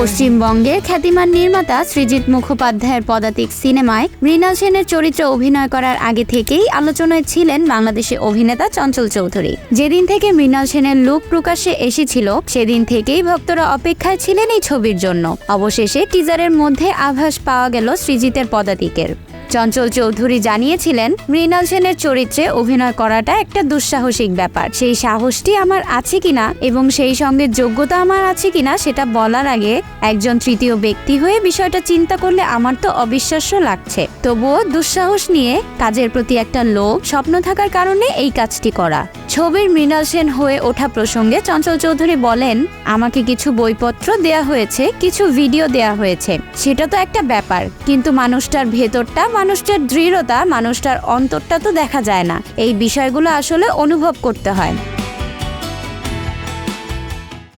পশ্চিমবঙ্গের খ্যাতিমান নির্মাতা সৃজিত মুখোপাধ্যায়ের পদাতিক সিনেমায় মৃণাল সেনের চরিত্রে অভিনয় করার আগে থেকেই আলোচনায় ছিলেন বাংলাদেশি অভিনেতা চঞ্চল চৌধুরী। যেদিন থেকে মৃণাল সেনের লুক প্রকাশ্যে এসেছিল সেদিন থেকেই ভক্তরা অপেক্ষায় ছিলেন এই ছবির জন্য। অবশেষে টিজারের মধ্যে আভাস পাওয়া গেল সৃজিতের পদাতিকের। চঞ্চল চৌধুরী জানিয়েছিলেন, মৃণাল সেনের চরিত্রে অভিনয় করাটা একটা দুঃসাহসিক ব্যাপার। সেই সাহসটি আমার আছে কিনা এবং সেই সঙ্গে যোগ্যতা আমার আছে কিনা সেটা বলার আগে একজন তৃতীয় ব্যক্তি হয়ে বিষয়টা চিন্তা করলে আমার তো অবিশ্বাস্য লাগছে। তবুও দুঃসাহস নিয়ে কাজের প্রতি একটা লোভ, স্বপ্ন থাকার কারণে এই কাজটি করা। ছবির মৃণাল সেন হয়ে ওঠা প্রসঙ্গে চঞ্চল চৌধুরী বলেন, আমাকে কিছু বইপত্র দেয়া হয়েছে, কিছু ভিডিও দেয়া হয়েছে, সেটা তো একটা ব্যাপার, কিন্তু মানুষটার ভেতরটা, মানুষটার দৃঢ়তা, মানুষটার অন্তরটা তো দেখা যায় না। এই বিষয়গুলো আসলে অনুভব করতে হয়।